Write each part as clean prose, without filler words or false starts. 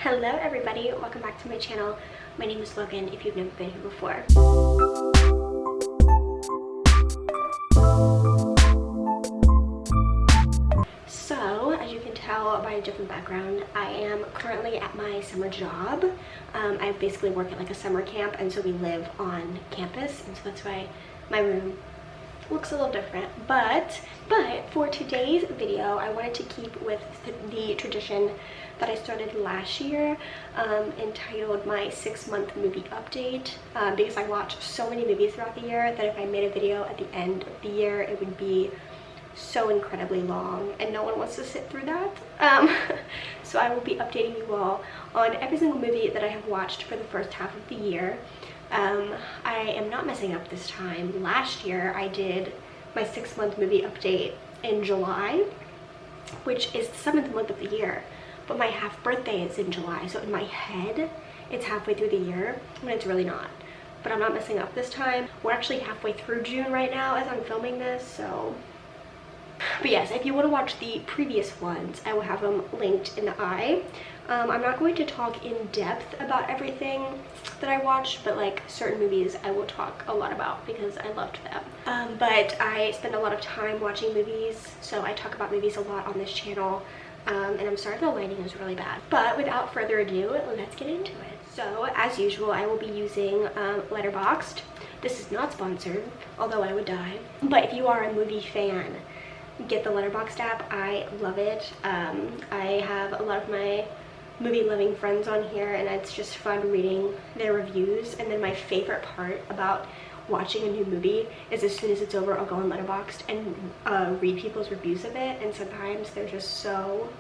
Hello everybody, welcome back to my channel. My name is Logan if you've never been here before. So, as you can tell by a different background, I am currently at my summer job. I basically work at like a summer camp, and so we live on campus, and so that's why my room looks a little different. But for today's video, I wanted to keep with the tradition that I started last year, entitled my 6-month movie update, because I watch so many movies throughout the year that if I made a video at the end of the year, it would be so incredibly long and no one wants to sit through that. So I will be updating you all on every single movie that I have watched for the first half of the year. I am not messing up this time. Last year I did my 6-month movie update in July, which is the 7th month of the year, but my half birthday is in July, so in my head it's halfway through the year when it's really not. But I'm not messing up this time. We're actually halfway through June right now as I'm filming this, so. But yes, if you want to watch the previous ones, I will have them linked in the eye. I'm not going to talk in depth about everything that I watched, but like certain movies I will talk a lot about because I loved them. But I spend a lot of time watching movies, so I talk about movies a lot on this channel. And I'm sorry the lighting is really bad. But without further ado, let's get into it. So as usual, I will be using Letterboxd. This is not sponsored, although I would die. But if you are a movie fan, get the Letterboxd app. I love it. I have a lot of my movie loving friends on here, and it's just fun reading their reviews. And then my favorite part about watching a new movie is as soon as it's over, I'll go on Letterboxd and read people's reviews of it, and sometimes they're just so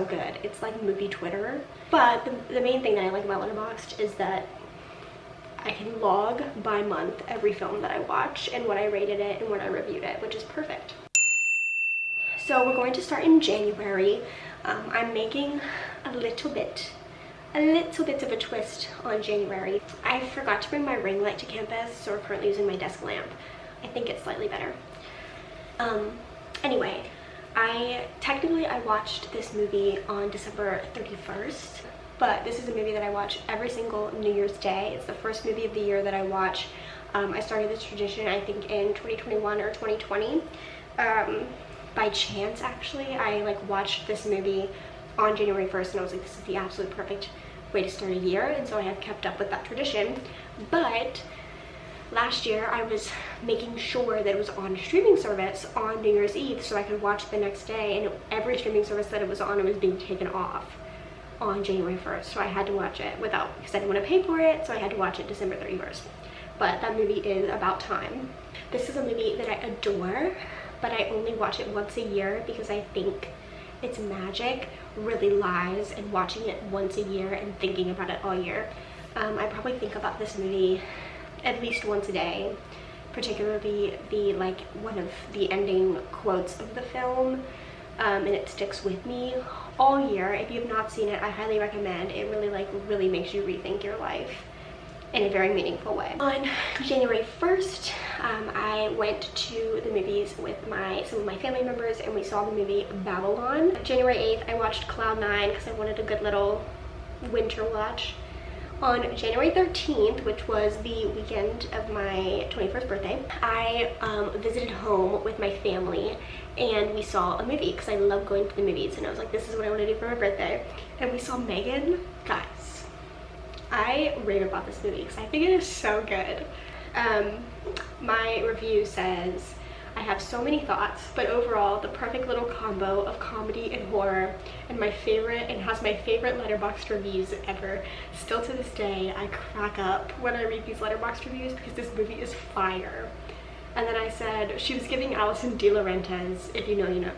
good. It's like movie Twitter. But the main thing that I like about Letterboxd is that I can log by month every film that I watch and what I rated it and what I reviewed it, which is perfect. So we're going to start in January. I'm making a little bit of a twist on January. I forgot to bring my ring light to campus, so we're currently using my desk lamp. I think it's slightly better. Anyway, I watched this movie on December 31st, but this is a movie that I watch every single New Year's Day. It's the first movie of the year that I watch. I started this tradition, I think, in 2021 or 2020. By chance, actually. I like watched this movie on January 1st, and I was like, this is the absolute perfect way to start a year, and so I have kept up with that tradition. But last year I was making sure that it was on a streaming service on New Year's Eve so I could watch it the next day, and every streaming service that it was on, it was being taken off on January 1st, so I had to watch it because I didn't want to pay for it, so I had to watch it December 31st. But that movie is About Time. This is a movie that I adore, but I only watch it once a year because I think its magic really lies in watching it once a year and thinking about it all year. I probably think about this movie at least once a day, particularly one of the ending quotes of the film, and it sticks with me all year. If you've not seen it, I highly recommend. It really makes you rethink your life in a very meaningful way. On January 1st, I went to the movies with some of my family members, and we saw the movie Babylon. January 8th, I watched Cloud 9 because I wanted a good little winter watch. On January 13th, which was the weekend of my 21st birthday, I visited home with my family, and we saw a movie because I love going to the movies, and I was like, this is what I want to do for my birthday. And we saw Megan. Guys, I rave about this movie because I think it is so good. My review says, I have so many thoughts, but overall the perfect little combo of comedy and horror, and has my favorite Letterboxd reviews ever. Still to this day, I crack up when I read these Letterboxd reviews because this movie is fire. And then I said, she was giving Alison De Laurentiis, if you know, you know.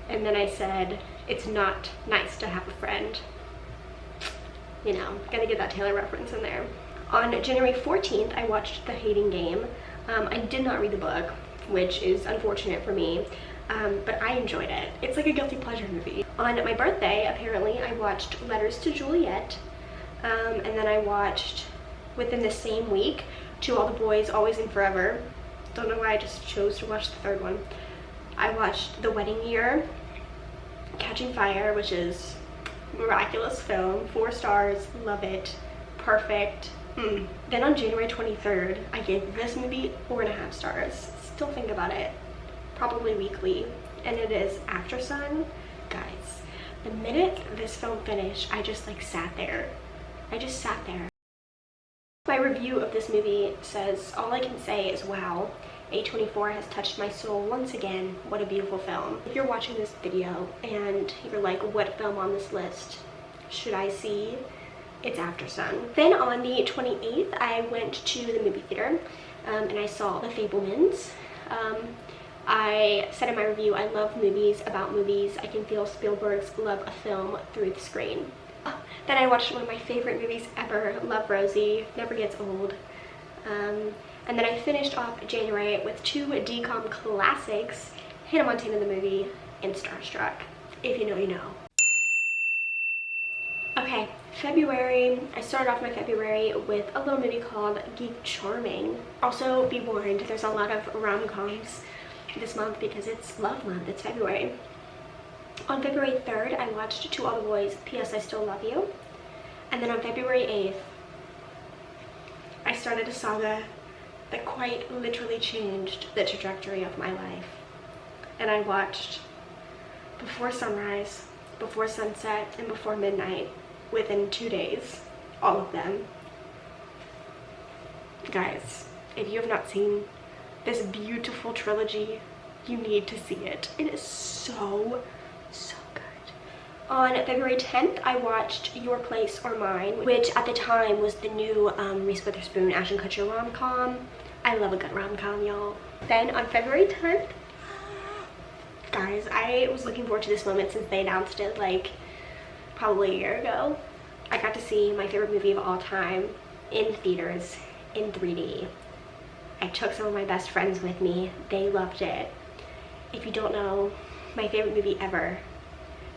And then I said, it's not nice to have a friend. You know, gotta get that Taylor reference in there. On January 14th, I watched The Hating Game. I did not read the book, which is unfortunate for me, but I enjoyed it. It's like a guilty pleasure movie. On my birthday, apparently, I watched Letters to Juliet, and then I watched, within the same week, To All the Boys, Always and Forever. Don't know why I just chose to watch the third one. I watched The Wedding Year, Catching Fire, which is miraculous film. 4 stars, love it, perfect. Then on January 23rd, I gave this movie 4.5 stars. Still think about it, probably weekly, and it is After Sun. Guys, the minute this film finished, I just like sat there. I just sat there. My review of this movie says, all I can say is wow, A24 has touched my soul once again. What a beautiful film. If you're watching this video and you're like, what film on this list should I see? It's After Sun. Then on the 28th, I went to the movie theater and I saw The Fabelmans. I said in my review, I love movies about movies. I can feel Spielberg's love of film through the screen. Then I watched one of my favorite movies ever, Love, Rosie. Never gets old. And then I finished off January with 2 DCOM classics, Hannah Montana the movie and Starstruck. If you know, you know. Okay, February. I started off my February with a little movie called Geek Charming. Also, be warned, there's a lot of rom-coms this month because it's love month. It's February. On February 3rd, I watched To All the Boys, P.S. I Still Love You. And then on February 8th, I started a saga that quite literally changed the trajectory of my life. And I watched Before Sunrise, Before Sunset, and Before Midnight within 2 days. All of them. Guys, if you have not seen this beautiful trilogy, you need to see it. It is so good. On February 10th, I watched Your Place or Mine, which at the time was the new Reese Witherspoon, Ashton Kutcher rom-com. I love a good rom-com, y'all. Then on February 10th, guys, I was looking forward to this moment since they announced it like probably a year ago. I got to see my favorite movie of all time in theaters in 3D. I took some of my best friends with me. They loved it. If you don't know, my favorite movie ever,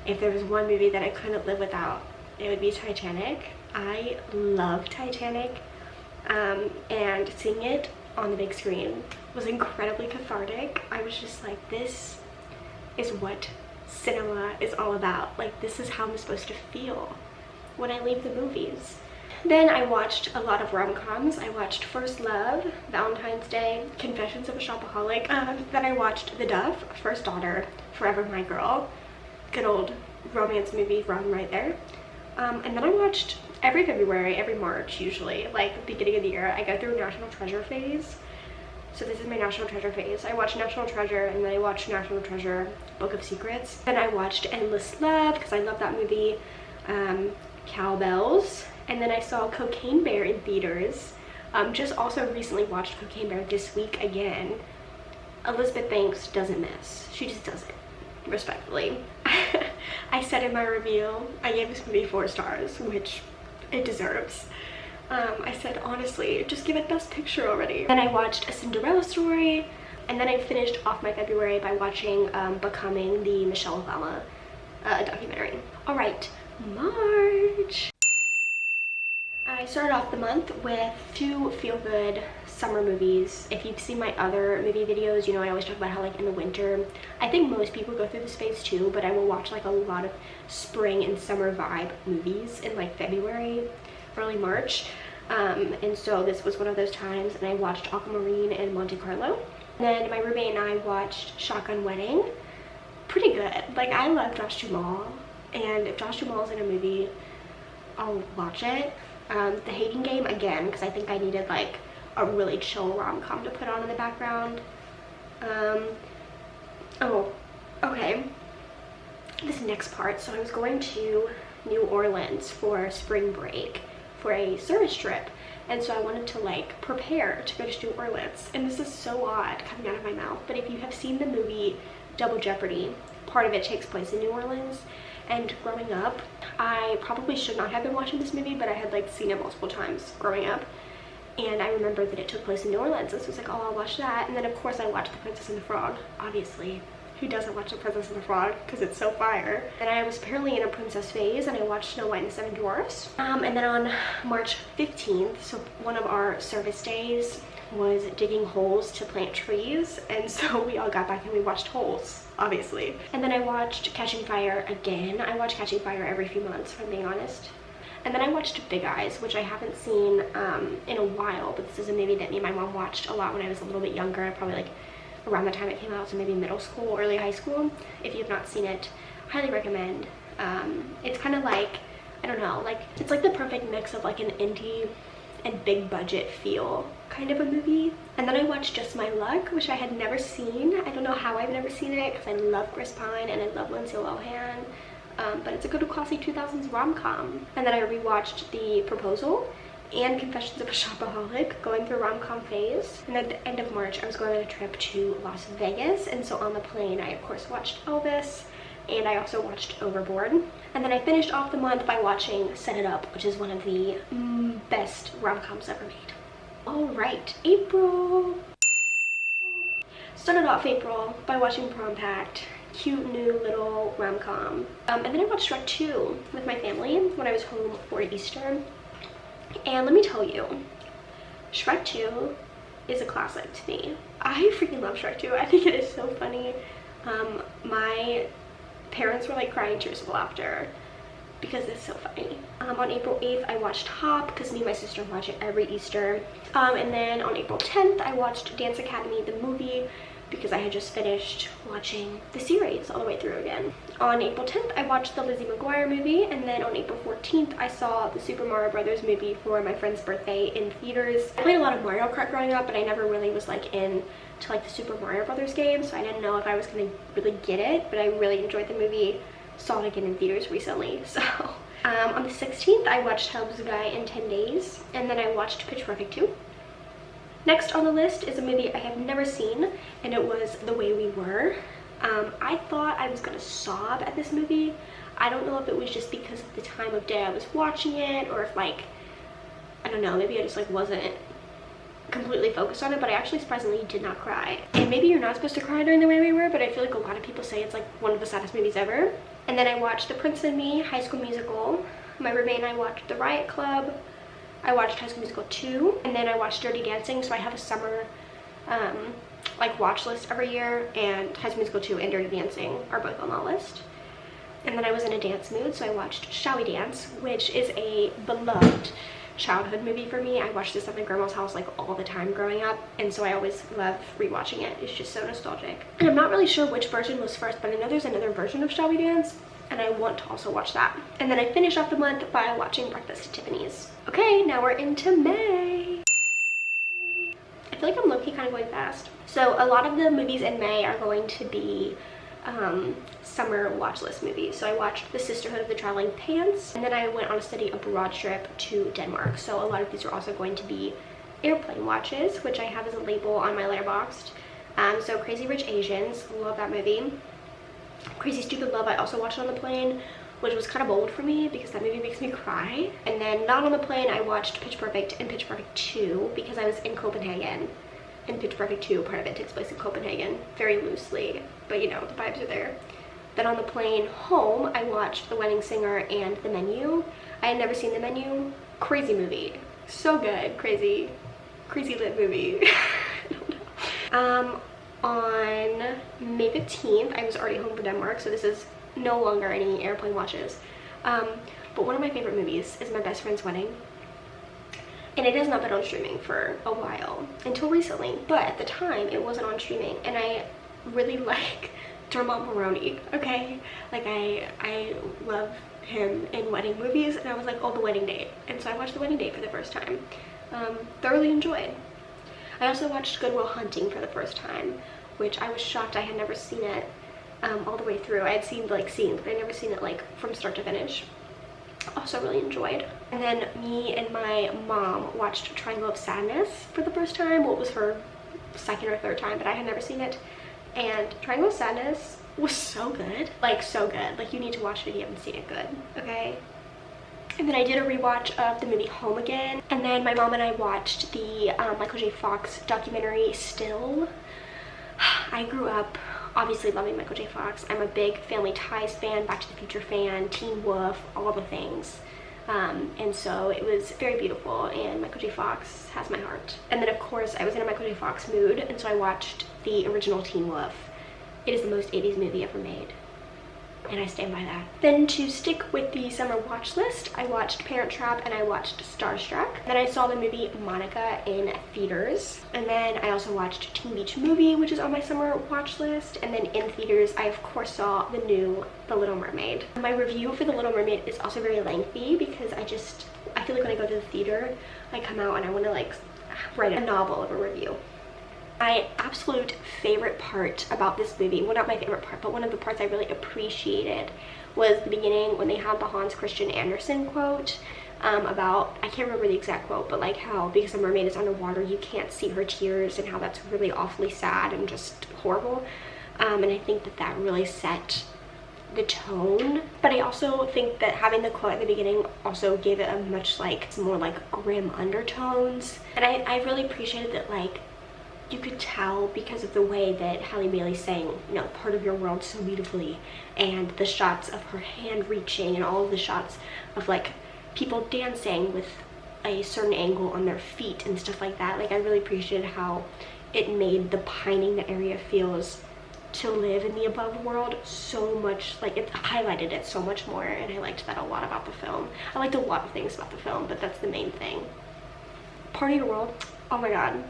if there was one movie that I couldn't live without, it would be Titanic. I love Titanic, and seeing it on the big screen was incredibly cathartic. I was just like, this is what cinema is all about. Like, this is how I'm supposed to feel when I leave the movies. Then I watched a lot of rom-coms. I watched First Love, Valentine's Day, Confessions of a Shopaholic. Then I watched The Duff, First Daughter, Forever My Girl. Good old romance movie run right there. And then I watched every February, every March usually, like the beginning of the year, I go through a National Treasure phase. So this is my National Treasure phase. I watched National Treasure and then I watched National Treasure Book of Secrets. Then I watched Endless Love because I love that movie. Cowbells. And then I saw Cocaine Bear in theaters. Just also recently watched Cocaine Bear this week again. Elizabeth Banks doesn't miss. She just doesn't, respectfully. I said in my review, I gave this movie 4 stars, which it deserves. I said, honestly, just give it Best Picture already. Then I watched A Cinderella Story. And then I finished off my February by watching Becoming, the Michelle Obama documentary. All right, March. I started off the month with 2 feel-good summer movies. If you've seen my other movie videos, you know I always talk about how like in the winter, I think most people go through this phase too, but I will watch like a lot of spring and summer vibe movies in like February, early March. And so this was one of those times, and I watched Aquamarine and Monte Carlo. And then my roommate and I watched Shotgun Wedding. Pretty good. Like, I love Josh Duhamel, and if Josh Duhamel's in a movie, I'll watch it. The Hating Game again, because I think I needed like a really chill rom-com to put on in the background. Oh, okay. This next part, so I was going to New Orleans for spring break for a service trip, and so I wanted to like prepare to go to New Orleans, and this is so odd coming out of my mouth, but if you have seen the movie Double Jeopardy, part of it takes place in New Orleans. And growing up, I probably should not have been watching this movie, but I had like seen it multiple times growing up, and I remember that it took place in New Orleans, and so I was like, oh, I'll watch that. And then of course I watched The Princess and the Frog, obviously. Who doesn't watch The Princess and the Frog? Because it's so fire. And I was apparently in a princess phase, and I watched Snow White and the 7 Dwarfs. And then on March 15th, so one of our service days, was digging holes to plant trees, and so we all got back and we watched Holes, obviously. And then I watched Catching Fire again. I watch Catching Fire every few months, if I'm being honest. And then I watched Big Eyes, which I haven't seen in a while, but this is a movie that me and my mom watched a lot when I was a little bit younger, probably like around the time it came out, so maybe middle school, early high school. If you've not seen it, highly recommend. It's kind of like, I don't know, like it's like the perfect mix of like an indie and big budget feel kind of a movie. And then I watched Just My Luck, which I had never seen. I don't know how I've never seen it, because I love Chris Pine and I love Lindsay Lohan. But it's a good classy 2000s rom-com. And then I rewatched The Proposal and Confessions of a Shopaholic, going through rom-com phase. And at the end of March, I was going on a trip to Las Vegas, and so on the plane I of course watched Elvis, and I also watched Overboard. And then I finished off the month by watching Set It Up, which is one of the best rom-coms ever made. All right, April. Started off April by watching Prom Pact, cute new little rom-com. And then I watched Shrek 2 with my family when I was home for Easter. And let me tell you, Shrek 2 is a classic to me. I freaking love Shrek 2. I think it is so funny. My parents were like crying tears of laughter because it's so funny. On April 8th, I watched Hop, because me and my sister watch it every Easter. And then on April 10th, I watched Dance Academy, the movie, because I had just finished watching the series all the way through again. On April 10th, I watched the Lizzie McGuire movie, and then on April 14th, I saw the Super Mario Brothers movie for my friend's birthday in theaters. I played a lot of Mario Kart growing up, but I never really was like in to like the Super Mario Brothers game, so I didn't know if I was gonna really get it, but I really enjoyed the movie. Saw it again in theaters recently, so. On the 16th, I watched How to Lose a Guy in 10 Days, and then I watched Pitch Perfect 2. Next on the list is a movie I have never seen, and it was The Way We Were. I thought I was gonna sob at this movie. I don't know if it was just because of the time of day I was watching it, or if like, I don't know, maybe I just like wasn't completely focused on it, but I actually surprisingly did not cry. And maybe you're not supposed to cry during The Way We Were, but I feel like a lot of people say it's like one of the saddest movies ever. And then I watched The Prince and Me, High School Musical. My roommate and I watched The Riot Club. I watched High School Musical 2, and then I watched Dirty Dancing, so I have a summer like watch list every year, and High School Musical 2 and Dirty Dancing are both on that list. And then I was in a dance mood, so I watched Shall We Dance, which is a beloved childhood movie for me. I watched this at my grandma's house like all the time growing up, and so I always love rewatching it. It's just so nostalgic. And I'm not really sure which version was first, but I know there's another version of Shall We Dance, and I want to also watch that. And then I finished off the month by watching Breakfast at Tiffany's. Okay, now we're into May. I feel like I'm low-key kind of going fast. So a lot of the movies in May are going to be summer watch list movies. So I watched The Sisterhood of the Traveling Pants, and then I went on a study abroad trip to Denmark. So a lot of these are also going to be airplane watches, which I have as a label on my Letterboxd. So Crazy Rich Asians, love that movie. Crazy Stupid Love, I also watched on the plane, which was kind of bold for me because that movie makes me cry. And then not on the plane, I watched Pitch Perfect and Pitch Perfect 2 because I was in Copenhagen. And Pitch Perfect 2, part of it takes place in Copenhagen, very loosely, but you know, the vibes are there. Then on the plane home, I watched The Wedding Singer and The Menu. I had never seen The Menu. Crazy movie. So good. Crazy lit movie. I don't know. On May 15th, I was already home for Denmark, so this is no longer any airplane watches. But one of my favorite movies is My Best Friend's Wedding. And it has not been on streaming for a while, until recently, but at the time it wasn't on streaming, and I really like Dermot Mulroney, okay? Like I love him in wedding movies, and I was like, oh, The Wedding Date. And so I watched The Wedding Date for the first time. Thoroughly enjoyed. I also watched Good Will Hunting for the first time, which I was shocked I had never seen it all the way through. I had seen like scenes, but I'd never seen it like from start to finish. Also really enjoyed. And then me and my mom watched Triangle of Sadness for the first time. Well, it was her second or third time, but I had never seen it. And Triangle of Sadness was so good. Like, so good. Like, you need to watch it if you haven't seen it. Good, okay? And then I did a rewatch of the movie Home Again. And then my mom and I watched the Michael J. Fox documentary Still. I grew up obviously loving Michael J. Fox. I'm a big Family Ties fan, Back to the Future fan, Teen Wolf, all the things. And so it was very beautiful, and Michael J. Fox has my heart. And then of course I was in a Michael J. Fox mood, and so I watched the original Teen Wolf. It is the most 80s movie ever made, and I stand by that. Then to stick with the summer watch list, I watched Parent Trap and I watched Starstruck. Then I saw the movie Monica in theaters. And then I also watched Teen Beach Movie, which is on my summer watch list. And then in theaters, I of course saw the new The Little Mermaid. My review for The Little Mermaid is also very lengthy because I feel like when I go to the theater, I come out and I want to like write a novel of a review. My absolute favorite part about this movie, well, not my favorite part, but one of the parts I really appreciated was the beginning when they had the Hans Christian Andersen quote about, I can't remember the exact quote, but like how because a mermaid is underwater you can't see her tears, and how that's really awfully sad and just horrible. And I think that that really set the tone. But I also think that having the quote at the beginning also gave it a much like more like grim undertones. And I really appreciated that, like, you could tell because of the way that Halle Bailey sang, you know, Part of Your World so beautifully, and the shots of her hand reaching, and all of the shots of like people dancing with a certain angle on their feet and stuff like that. Like, I really appreciated how it made the pining the area feels to live in the above world so much, like it highlighted it so much more, and I liked that a lot about the film. I liked a lot of things about the film, but that's the main thing. Part of Your World, oh my god,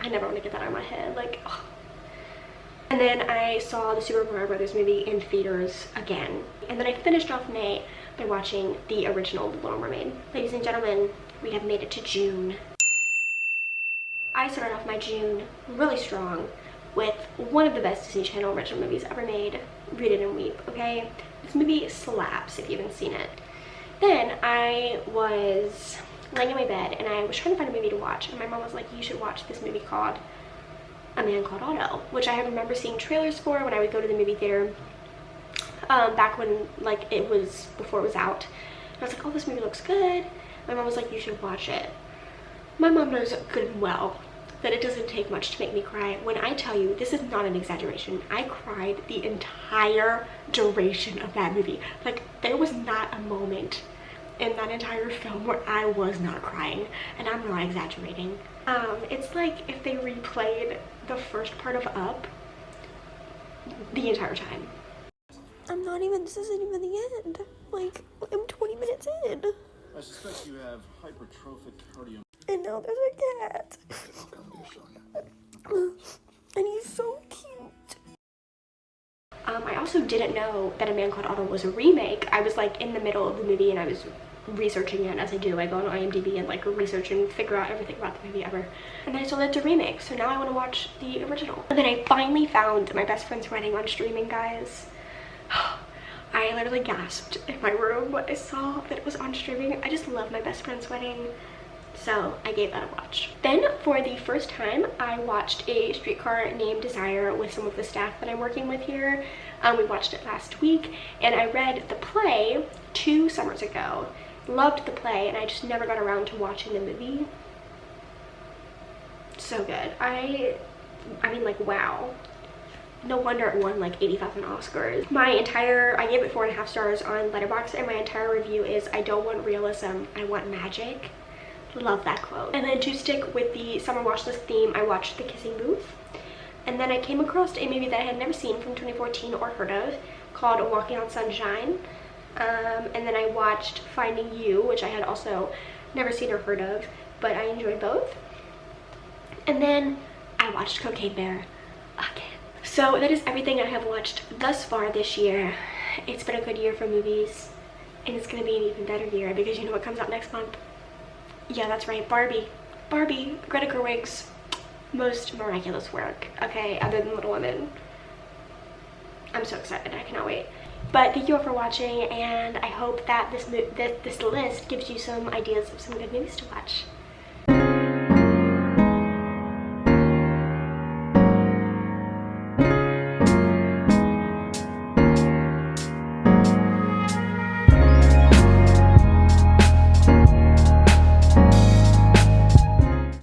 I never want to get that out of my head, like, ugh. And then I saw the Super Mario Brothers movie in theaters again. And then I finished off May by watching the original The Little Mermaid. Ladies and gentlemen, we have made it to June. I started off my June really strong with one of the best Disney Channel original movies ever made, Read It and Weep, okay? This movie slaps if you haven't seen it. Then I was laying in my bed and I was trying to find a movie to watch, and my mom was like, you should watch this movie called A Man Called Otto, which I remember seeing trailers for when I would go to the movie theater back when, like, it was before it was out. And I was like, oh, this movie looks good. My mom was like, you should watch it. My mom knows good and well that it doesn't take much to make me cry. When I tell you, this is not an exaggeration, I cried the entire duration of that movie. Like, there was not a moment in that entire film where I was not crying, and I'm not exaggerating. It's like if they replayed the first part of Up the entire time. This isn't even the end. Like, I'm 20 minutes in. I suspect you have hypertrophic cardio. And now there's a cat. And he's so cute. I also didn't know that A Man Called Otto was a remake. I was like in the middle of the movie and I was researching it, as I do. I go on IMDb and like research and figure out everything about the movie ever. And then I saw that it's a remake, so now I want to watch the original. And then I finally found My Best Friend's Wedding on streaming, guys. I literally gasped in my room when I saw that it was on streaming. I just love My Best Friend's Wedding, so I gave that a watch. Then for the first time, I watched A Streetcar Named Desire with some of the staff that I'm working with here. We watched it last week, and I read the play 2 summers ago. Loved the play, and I just never got around to watching the movie. So good. I mean, like, wow. No wonder it won like 80,000 Oscars. I gave it 4.5 stars on Letterboxd, and my entire review is, I don't want realism, I want magic. Love that quote. And then to stick with the summer watch list theme, I watched The Kissing Booth. And then I came across a movie that I had never seen from 2014 or heard of, called Walking on Sunshine. And then I watched Finding You, which I had also never seen or heard of, but I enjoyed both. And then I watched Cocaine Bear again. So that is everything I have watched thus far this year. It's been a good year for movies, and it's gonna be an even better year because you know what comes out next month? Yeah, that's right, Barbie. Barbie, Greta Gerwig's most miraculous work, okay, other than Little Women. I'm so excited, I cannot wait. But thank you all for watching, and I hope that this list gives you some ideas of some good movies to watch.